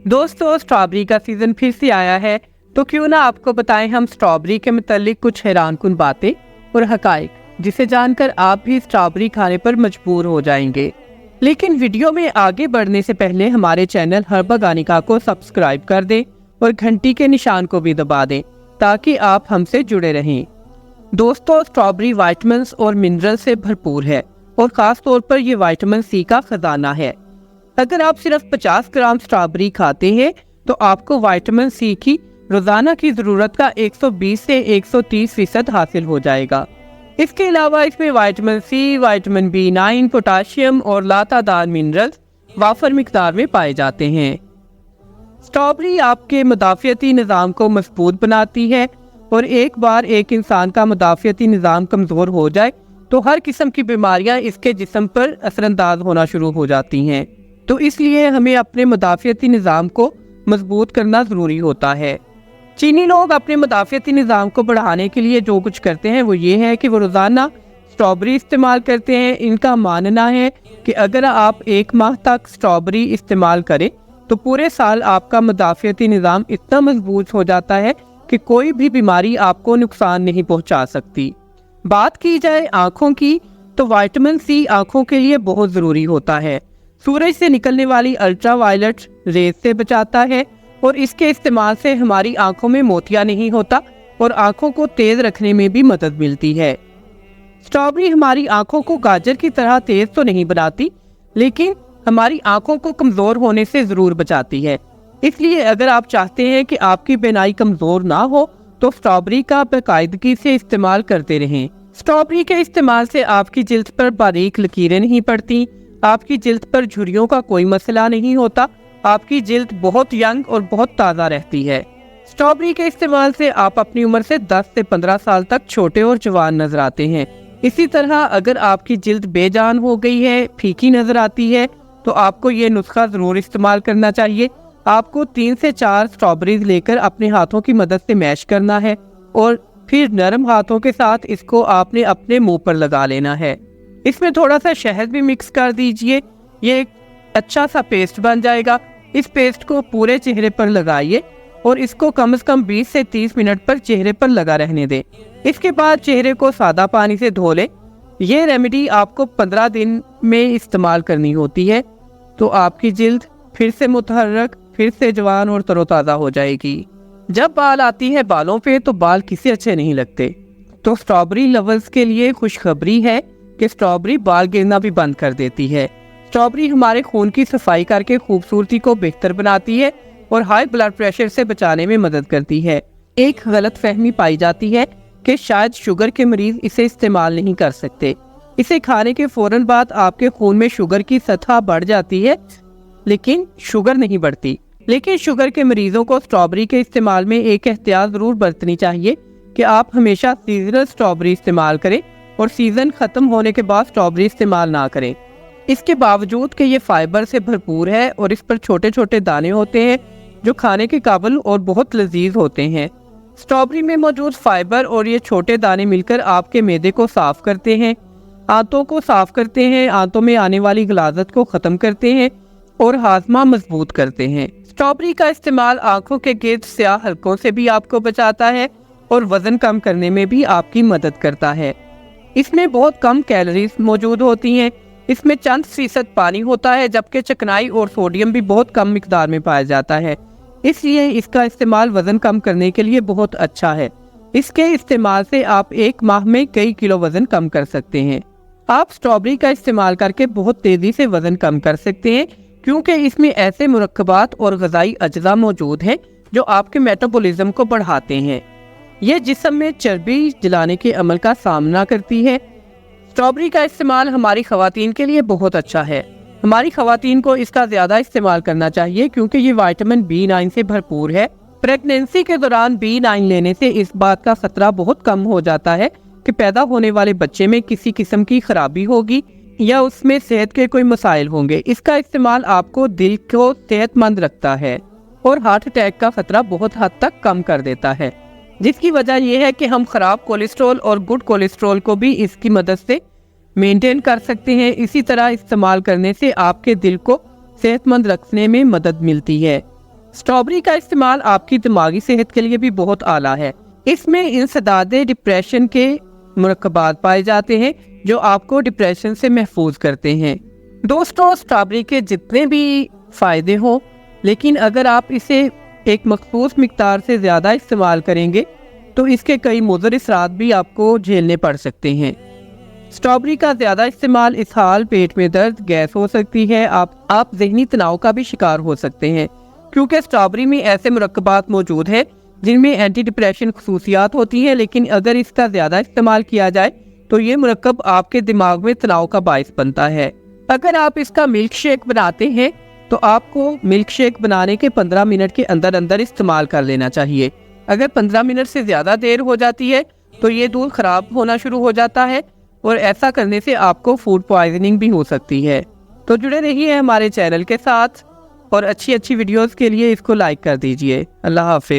दोस्तों, स्ट्रॉबेरी का सीजन फिर से आया है, तो क्यों ना आपको बताएं हम स्ट्रॉबेरी के मुतालिक कुछ हैरानकुन बातें और हकाइक, जिसे जानकर आप भी स्ट्रॉबेरी खाने पर मजबूर हो जाएंगे। लेकिन वीडियो में आगे बढ़ने से पहले हमारे चैनल हर्बागानिका को सब्सक्राइब कर दें और घंटी के निशान को भी दबा दें ताकि आप हमसे जुड़े रहें। दोस्तों, स्ट्रॉबेरी विटामिन और मिनरल से भरपूर है और खास तौर पर ये विटामिन सी का खजाना है। अगर आप सिर्फ 50 ग्राम स्ट्रॉबेरी खाते हैं तो आपको विटामिन सी की रोजाना की जरूरत का 120 से 130% हासिल हो जाएगा। इसके अलावा इसमें vitamin C, vitamin B9, potassium और लातादार मिनरल्स वाफर मिकदार में पाए जाते हैं। स्ट्रॉबेरी आपके मुदाफ़ियती निज़ाम को मजबूत बनाती है और एक बार एक इंसान का मुदाफ़ियती निज़ाम कमज़ोर हो जाए तो हर किस्म की बीमारियां इसके जिस्म पर असरअंदाज होना शुरू हो जाती हैं। तो इसलिए हमें अपने मुदाफ़ियती निज़ाम को मजबूत करना ज़रूरी होता है। चीनी लोग अपने मुदाफ़ियती निज़ाम को बढ़ाने के लिए जो कुछ करते हैं वो ये है कि वो रोज़ाना स्ट्रॉबेरी इस्तेमाल करते हैं। इनका मानना है कि अगर आप 1 माह तक स्ट्रॉबेरी इस्तेमाल करें तो पूरे साल आपका मुदाफ़ियती निज़ाम इतना मजबूत हो जाता है कि कोई भी बीमारी आपको नुकसान नहीं पहुंचा सकती। बात की जाए आँखों की, तो विटामिन सी आँखों के लिए बहुत ज़रूरी होता है। सूरज से निकलने वाली अल्ट्रावायलेट रेज से बचाता है और इसके इस्तेमाल से हमारी आंखों में मोतिया नहीं होता और आंखों को तेज रखने में भी मदद मिलती है। स्ट्रॉबेरी हमारी आंखों को गाजर की तरह तेज तो नहीं बनाती, लेकिन हमारी आंखों को कमजोर होने से जरूर बचाती है। इसलिए अगर आप चाहते हैं कि आपकी बीनाई कमजोर ना हो तो स्ट्रॉबेरी का बाकायदगी से इस्तेमाल करते रहें। स्ट्रॉबेरी के इस्तेमाल से आपकी जिल्द पर बारीक लकीरें नहीं पड़ती, आपकी जिल्द पर झुर्रियों का कोई मसला नहीं होता, आपकी जिल्द बहुत यंग और बहुत ताज़ा रहती है। स्ट्रॉबेरी के इस्तेमाल से आप अपनी उम्र से 10 से 15 साल तक छोटे और जवान नजर आते हैं। इसी तरह अगर आपकी जिल्द बेजान हो गई है, फीकी नजर आती है, तो आपको ये नुस्खा ज़रूर इस्तेमाल करना चाहिए। आपको 3 से 4 स्ट्रॉबेरीज लेकर अपने हाथों की मदद से मैश करना है और फिर नरम हाथों के साथ इसको आपने अपने मुंह पर लगा लेना है। इसमें थोड़ा सा शहद भी मिक्स कर दीजिए, ये एक अच्छा सा पेस्ट बन जाएगा। इस पेस्ट को पूरे चेहरे पर लगाइए और इसको कम से कम 20 से 30 मिनट पर चेहरे पर लगा रहने दें। इसके बाद चेहरे को सादा पानी से धो लें। ये रेमेडी आपको 15 दिन में इस्तेमाल करनी होती है तो आपकी जिल्द फिर से मुतहर्रक, फिर से जवान और तरोताज़ा हो जाएगी। जब बाल आती है बालों पे तो बाल किसी अच्छे नहीं लगते। तो स्ट्रॉबेरी लवर्स के लिए खुशखबरी है कि स्ट्रॉबेरी बाल गिरना भी बंद कर देती है। स्ट्रॉबेरी हमारे खून की सफाई करके खूबसूरती को बेहतर बनाती है और हाई ब्लड प्रेशर से बचाने में मदद करती है। एक गलत फहमी पाई जाती है कि शायद शुगर के मरीज इसे इस्तेमाल नहीं कर सकते। इसे खाने के फौरन बाद आपके खून में शुगर की सतह बढ़ जाती है, लेकिन शुगर नहीं बढ़ती। लेकिन शुगर के मरीजों को स्ट्रॉबेरी के इस्तेमाल में एक एहतियात जरूर बरतनी चाहिए कि आप हमेशा सीजनल स्ट्रॉबेरी इस्तेमाल करें और सीजन खत्म होने के बाद स्ट्रॉबेरी इस्तेमाल ना करें। इसके बावजूद कि ये फाइबर से भरपूर है और इस पर छोटे छोटे दाने होते हैं जो खाने के काबिल और बहुत लजीज होते हैं। स्ट्रॉबेरी में मौजूद फाइबर और ये छोटे दाने मिलकर आपके मैदे को साफ करते हैं, आंतों को साफ करते हैं, आंतों में आने वाली गलाजत को ख़त्म करते हैं और हाजमा मजबूत करते हैं। स्ट्रॉबेरी का इस्तेमाल आंखों के गिर्द स्याह हलकों से भी आपको बचाता है और वजन कम करने में भी आपकी मदद करता है। इसमें बहुत कम कैलोरीज मौजूद होती हैं। इसमें चंद फीसद पानी होता है, जबकि चिकनाई और सोडियम भी बहुत कम मिकदार में पाया जाता है। इसलिए इसका इस्तेमाल वजन कम करने के लिए बहुत अच्छा है। इसके इस्तेमाल से आप 1 माह में कई किलो वजन कम कर सकते हैं। आप स्ट्रॉबेरी का इस्तेमाल करके बहुत तेजी से वजन कम कर सकते हैं क्योंकि इसमें ऐसे मुरक्कबात और ग़िज़ाई अज्जा मौजूद हैं जो आपके मेटाबॉलिज्म को बढ़ाते हैं। यह जिस्म में चर्बी जलाने के अमल का सामना करती है। स्ट्रॉबेरी का इस्तेमाल हमारी ख़वातीन के लिए बहुत अच्छा है। हमारी ख़वातीन को इसका ज़्यादा इस्तेमाल करना चाहिए क्योंकि ये विटामिन B9 से भरपूर है। प्रेगनेंसी के दौरान B9 लेने से इस बात का खतरा बहुत कम हो जाता है कि पैदा होने वाले बच्चे में किसी किस्म की खराबी होगी या उसमें सेहत के कोई मसाइल होंगे। इसका इस्तेमाल आपको दिल को सेहतमंद रखता है और हार्ट अटैक का खतरा बहुत हद तक कम कर देता है, जिसकी वजह यह है कि हम खराब कोलेस्ट्रॉल और गुड कोलेस्ट्रॉल को भी इसकी मदद से मेंटेन कर सकते हैं। इसी तरह इस्तेमाल करने से आपके दिल को सेहतमंद रखने में मदद मिलती है। स्ट्रॉबेरी का इस्तेमाल आपकी दिमागी सेहत के लिए भी बहुत आला है। इसमें इंसदाद डिप्रेशन के मुरक्कबात पाए जाते हैं जो आपको डिप्रेशन से महफूज करते हैं। दोस्तों, स्ट्रॉबेरी के जितने भी फ़ायदे हों, लेकिन अगर आप इसे एक मखसूस मिक़दार से ज़्यादा इस्तेमाल करेंगे तो इसके कई मुज़र असरात भी आपको झेलने पड़ सकते हैं। स्ट्रॉबेरी का ज़्यादा इस्तेमाल इसहाल, पेट में दर्द, गैस हो सकती है। आप ज़हनी तनाव का भी शिकार हो सकते हैं, क्योंकि स्ट्रॉबेरी में ऐसे मुरक्कबात मौजूद हैं जिनमें एंटी डिप्रेशन खसूसियात होती हैं, लेकिन अगर इसका ज़्यादा इस्तेमाल किया जाए तो ये मुरक्कब आपके दिमाग में तनाव का बाइस बनता है। अगर आप इसका मिल्क शेक बनाते हैं तो आपको मिल्क शेक बनाने के 15 मिनट के अंदर अंदर इस्तेमाल कर लेना चाहिए। अगर 15 मिनट से ज़्यादा देर हो जाती है तो ये दूध ख़राब होना शुरू हो जाता है और ऐसा करने से आपको फूड पॉइजनिंग भी हो सकती है। तो जुड़े रहिए हमारे चैनल के साथ और अच्छी वीडियोस के लिए इसको लाइक कर दीजिए। अल्लाह हाफिज़।